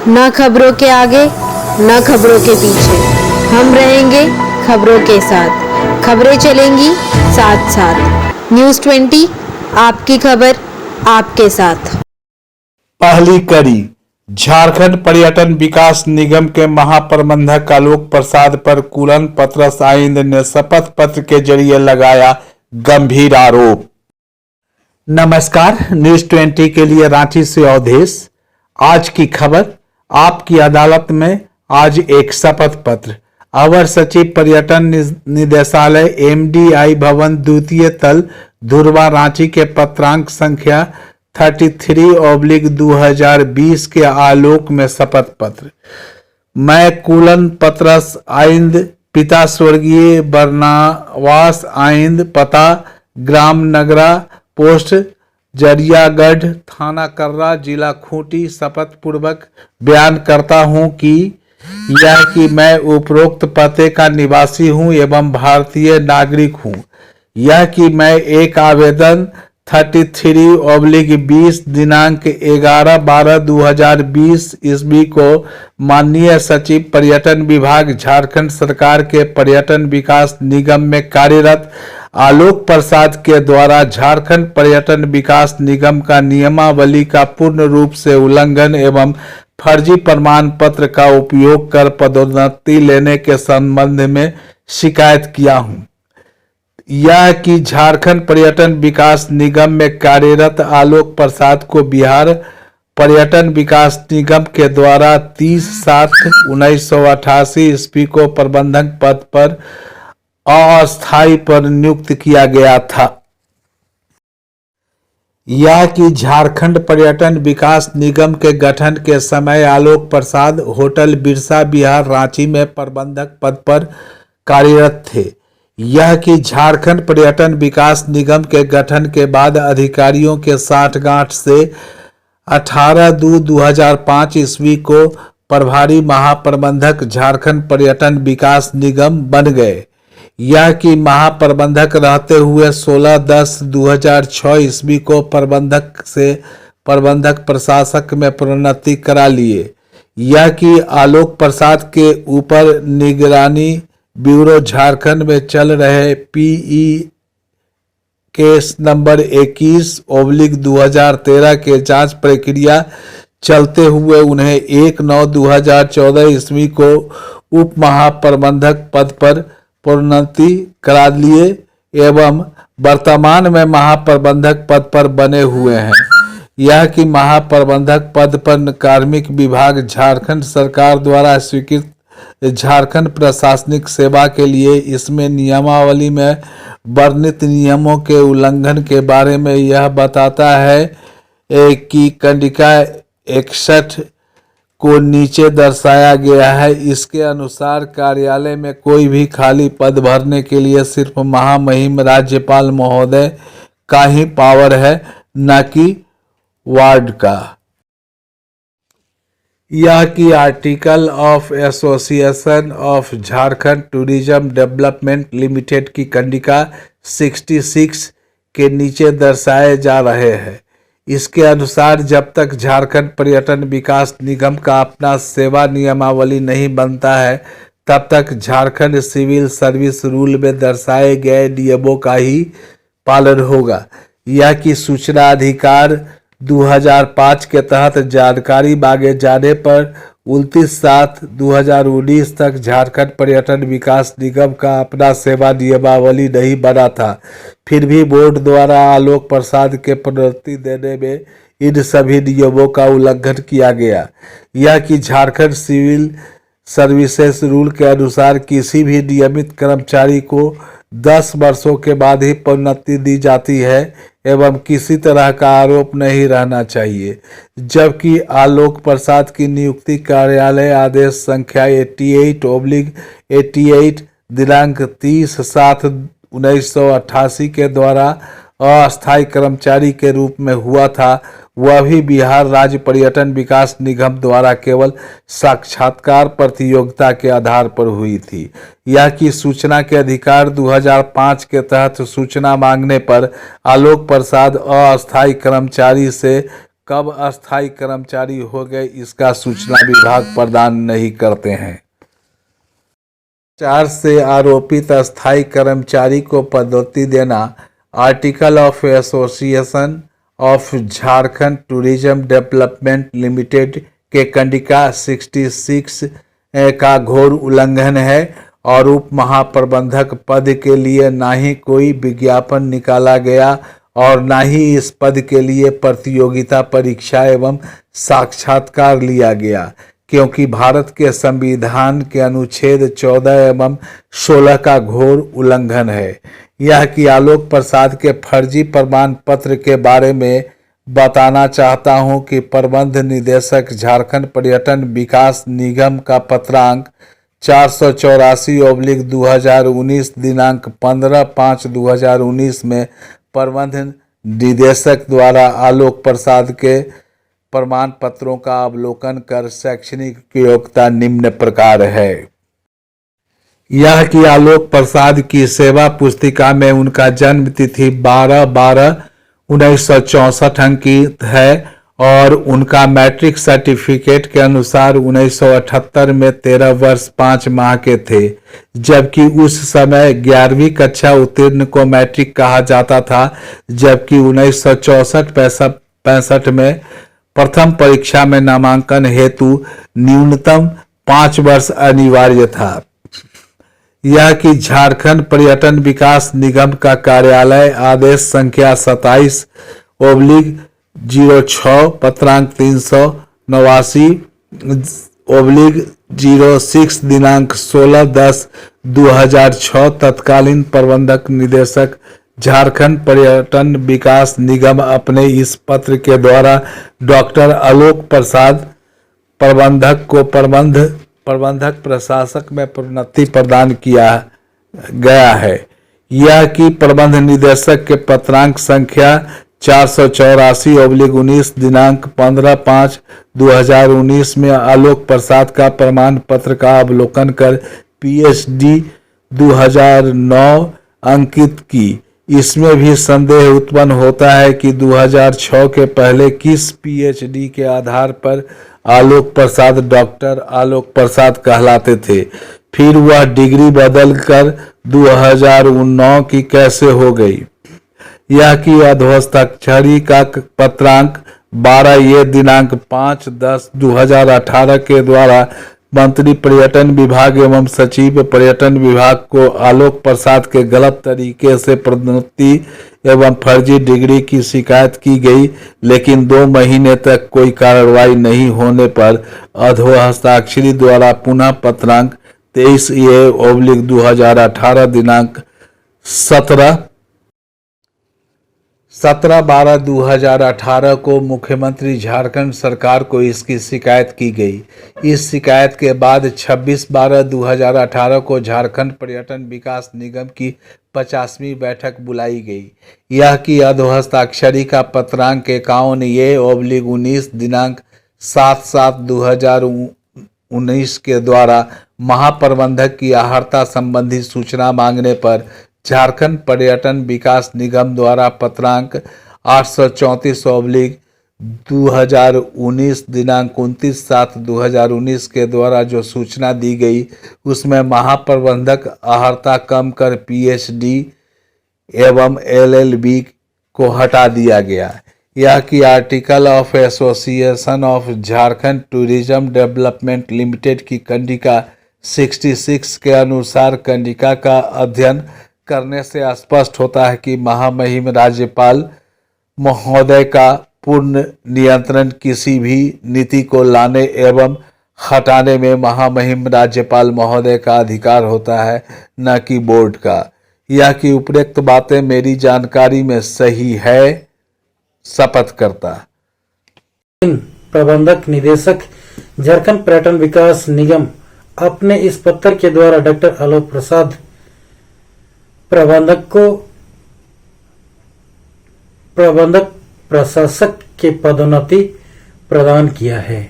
न खबरों के आगे न खबरों के पीछे, हम रहेंगे खबरों के साथ। खबरें चलेंगी साथ साथ। न्यूज़ 20 आपकी खबर आपके साथ। पहली कड़ी। झारखंड पर्यटन विकास निगम के महाप्रबंधक आलोक प्रसाद पर कूलन पतरस आइंद ने शपथ पत्र के जरिए लगाया गंभीर आरोप। नमस्कार, न्यूज 20 के लिए रांची से अवधेश। आज की खबर, आपकी अदालत में आज एक शपथ पत्र। अवर सचिव पर्यटन निदेशालय MDI भवन द्वितीय तल धुरवा रांची के पत्रांक संख्या 33/2020 के आलोक में शपथ पत्र। मैं कूलन पतरस आइंद, पिता स्वर्गीय बरनावास आइंद, पता ग्राम नगरा, पोस्ट जरियागढ़, थाना कर्रा, जिला खूंटी, शपथ पूर्वक बयान करता हूं कि यह कि मैं उपरोक्त पते का निवासी हूं एवं भारतीय नागरिक हूं। यह कि मैं एक आवेदन 33/20 दिनांक 11/12/2020 ईस्वी को माननीय सचिव पर्यटन विभाग झारखंड सरकार के पर्यटन विकास निगम में कार्यरत आलोक प्रसाद के द्वारा झारखंड पर्यटन विकास निगम का नियमावली का पूर्ण रूप से उल्लंघन एवं फर्जी प्रमाण पत्र का उपयोग कर पदोन्नति लेने के संबंध में शिकायत किया हूं। यह कि झारखंड पर्यटन विकास निगम में कार्यरत आलोक प्रसाद को बिहार पर्यटन विकास निगम के द्वारा 30/7/1988 ईस्वी को प्रबंधक पद पर अस्थायी पर नियुक्त किया गया था। यह कि झारखंड पर्यटन विकास निगम के गठन के समय आलोक प्रसाद होटल बिरसा विहार रांची में प्रबंधक पद पर कार्यरत थे। यह कि झारखंड पर्यटन विकास निगम के गठन के बाद अधिकारियों के साठगांठ से 18/2/2005 ईस्वी को प्रभारी महाप्रबंधक झारखंड पर्यटन विकास निगम बन गए। यह कि महाप्रबंधक रहते हुए 16/10/2006 ईस्वी को प्रबंधक से प्रबंधक प्रशासक में प्रोन्नति करा लिए। यह कि आलोक प्रसाद के ऊपर निगरानी ब्यूरो झारखंड में चल रहे PE केस नंबर 21/2013 के जांच प्रक्रिया चलते हुए उन्हें 1/9/2014 ईस्वी को उप महाप्रबंधक पद पर प्रोन्नति करा लिए एवं वर्तमान में महाप्रबंधक पद पर बने हुए हैं। यह कि महाप्रबंधक पद पर कार्मिक विभाग झारखंड सरकार द्वारा स्वीकृत झारखंड प्रशासनिक सेवा के लिए इसमें नियमावली में वर्णित नियमों के उल्लंघन के बारे में यह बताता है कि कंडिका 61 को नीचे दर्शाया गया है। इसके अनुसार कार्यालय में कोई भी खाली पद भरने के लिए सिर्फ महामहिम राज्यपाल महोदय का ही पावर है, न कि वार्ड का। यह कि article of association of Jharkhand tourism development limited की कंडिका 66 के नीचे दर्शाए जा रहे हैं। इसके अनुसार जब तक झारखंड पर्यटन विकास निगम का अपना सेवा नियमावली नहीं बनता है तब तक झारखंड सिविल सर्विस रूल में दर्शाए गए नियमों का ही पालन होगा। यह कि सूचना अधिकार 2005 के तहत जानकारी मांगे जाने पर 29/7/2019 तक झारखंड पर्यटन विकास निगम का अपना सेवा नियमावली नहीं बना था। फिर भी बोर्ड द्वारा आलोक प्रसाद के प्रोन्नति देने में इन सभी नियमों का उल्लंघन किया गया। यह कि झारखंड सिविल सर्विसेज रूल के अनुसार किसी भी नियमित कर्मचारी को 10 वर्षों के बाद ही प्रोन्नति दी जाती है एवं किसी तरह का आरोप नहीं रहना चाहिए। जबकि आलोक प्रसाद की नियुक्ति कार्यालय आदेश संख्या 88/88 दिनांक 30/7/1988 के द्वारा अस्थायी कर्मचारी के रूप में हुआ था, वह भी बिहार राज्य पर्यटन विकास निगम द्वारा केवल साक्षात्कार प्रतियोगिता के आधार पर हुई थी। यह कि सूचना के अधिकार 2005 के तहत सूचना मांगने पर आलोक प्रसाद अस्थायी कर्मचारी से कब अस्थायी कर्मचारी हो गए इसका सूचना विभाग प्रदान नहीं करते हैं। 4 से आरोपित अस्थायी कर्मचारी को पदोन्नति देना article of association of Jharkhand tourism development limited के कंडिका 66 का घोर उल्लंघन है और उप महाप्रबंधक पद के लिए ना ही कोई विज्ञापन निकाला गया और ना ही इस पद के लिए प्रतियोगिता परीक्षा एवं साक्षात्कार लिया गया, क्योंकि भारत के संविधान के अनुच्छेद 14 एवं 16 का घोर उल्लंघन है। यह कि आलोक प्रसाद के फर्जी प्रमाण पत्र के बारे में बताना चाहता हूं कि प्रबंध निदेशक झारखंड पर्यटन विकास निगम का पत्रांक 484/2019 दिनांक 15/5/2019 में प्रबंध निदेशक द्वारा आलोक प्रसाद के प्रमाण पत्रों का अवलोकन कर शैक्षणिक योग्यता निम्न प्रकार है। यह कि आलोक प्रसाद की सेवा पुस्तिका में उनका जन्म तिथि 12/12/1964 अंकित है और उनका मैट्रिक सर्टिफिकेट के अनुसार 1978 में 13 वर्ष 5 माह के थे, जबकि उस समय 11वीं कक्षा उत्तीर्ण को मैट्रिक कहा जाता था, जबकि 1964-65 में प्रथम परीक्षा में नामांकन हेतु न्यूनतम 5 वर्ष अनिवार्य था। यह कि झारखंड पर्यटन विकास निगम का कार्यालय आदेश संख्या 27/06 पत्रांक 389/06 दिनांक 16/10/2006 तत्कालीन प्रबंधक निदेशक झारखंड पर्यटन विकास निगम अपने इस पत्र के द्वारा डॉक्टर आलोक प्रसाद प्रबंधक को प्रबंधक प्रशासक में प्रोन्नति प्रदान किया गया है। यह कि प्रबंध निदेशक के पत्रांक संख्या 484/19 दिनांक 15/5/2019 में आलोक प्रसाद का प्रमाण पत्र का अवलोकन कर PhD 2009 अंकित की। इसमें भी संदेह उत्पन्न होता है कि 2006 के पहले किस PhD के आधार पर आलोक प्रसाद डॉक्टर आलोक प्रसाद कहलाते थे, फिर वह डिग्री बदलकर 2009 की कैसे हो गई। यह कि अधोहस्ताक्षरी का पत्रांक 12 ये दिनांक 5/10/2018 के द्वारा मंत्री पर्यटन विभाग एवं सचिव पर्यटन विभाग को आलोक प्रसाद के गलत तरीके से पदोन्नति एवं फर्जी डिग्री की शिकायत की गई, लेकिन 2 महीने तक कोई कार्रवाई नहीं होने पर अधोहस्ताक्षरी द्वारा पुनः पत्रांक 23/2018 दिनांक 17/12/2018 को मुख्यमंत्री झारखंड सरकार को इसकी शिकायत की गई। इस शिकायत के बाद 26/12/2018 को झारखंड पर्यटन विकास निगम की 50वीं बैठक बुलाई गई। यह कि अधोहस्ताक्षरी का पत्रांक 51/19 दिनांक 7/7/2019 के द्वारा महाप्रबंधक की आहर्ता संबंधी सूचना मांगने पर झारखंड पर्यटन विकास निगम द्वारा पत्रांक 834/2019 दिनांक 29/7/2019 के द्वारा जो सूचना दी गई उसमें महाप्रबंधक आहर्ता कम कर PhD एवं LLB को हटा दिया गया। यह कि article of association of Jharkhand tourism development limited की कंडिका 66 के अनुसार कंडिका का अध्ययन करने से स्पष्ट होता है कि महामहिम राज्यपाल महोदय का पूर्ण नियंत्रण किसी भी नीति को लाने एवं हटाने में महामहिम राज्यपाल महोदय का अधिकार होता है, न कि बोर्ड का। यह कि उपरोक्त बातें मेरी जानकारी में सही है, शपथ करता। प्रबंधक निदेशक झारखंड पर्यटन विकास निगम अपने इस पत्र के द्वारा डॉक्टर आलोक प्रसाद प्रबंधक प्रशासक के पदोन्नति प्रदान किया है।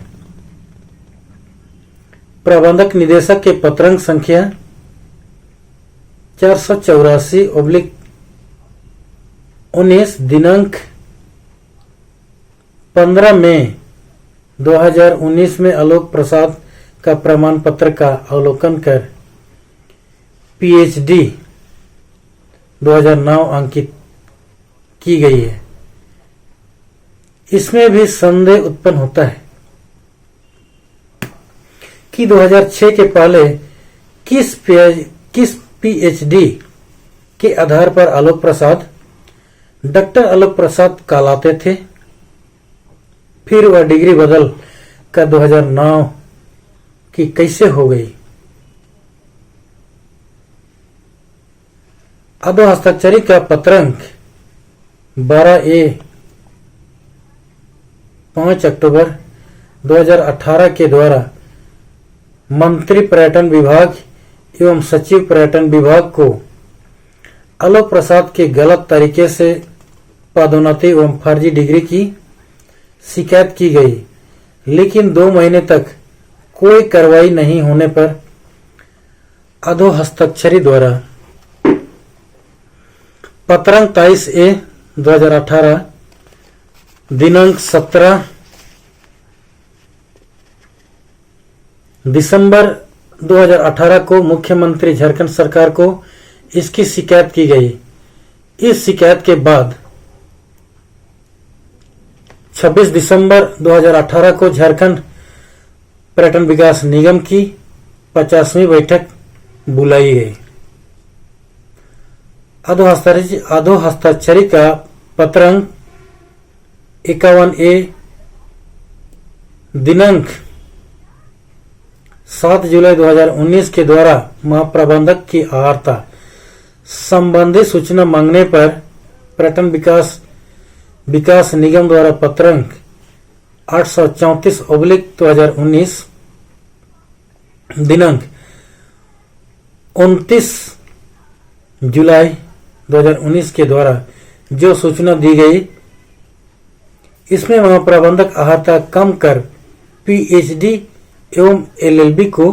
प्रबंधक निदेशक के पत्रांक संख्या 484/19 दिनांक 15 मई 2019 में आलोक प्रसाद का प्रमाण पत्र का अवलोकन कर पीएचडी 2009 अंकित की गई है। इसमें भी संदेह उत्पन्न होता है कि 2006 के पहले किस पीएचडी के आधार पर आलोक प्रसाद डॉक्टर आलोक प्रसाद कहलाते थे, फिर वह डिग्री बदल कर 2009 की कैसे हो गई। अधो हस्ताक्षरी का पत्रांक 12A 5 अक्टूबर 2018 के द्वारा मंत्री पर्यटन विभाग एवं सचिव पर्यटन विभाग को आलोक प्रसाद के गलत तरीके से पदोन्नति एवं फर्जी डिग्री की शिकायत की गई, लेकिन 2 महीने तक कोई कार्रवाई नहीं होने पर अधो हस्ताक्षरी द्वारा पत्रांक 23A 2018 दिनांक 17 दिसंबर 2018 को मुख्यमंत्री झारखंड सरकार को इसकी शिकायत की गई। इस शिकायत के बाद 26 दिसंबर 2018 को झारखंड पर्यटन विकास निगम की 50वीं बैठक बुलाई गई। अधो हस्ताक्षरी का पत्रांक 51A दिनांक 7 जुलाई 2019 के द्वारा महाप्रबंधक की अहारता संबंधी सूचना मांगने पर पर्यटन विकास निगम द्वारा पत्रांक 834/2019 दिनांक 29 जुलाई 2019 के द्वारा जो सूचना दी गई, इसमें महाप्रबंधक अहाता कम कर पीएचडी एवं एलएलबी को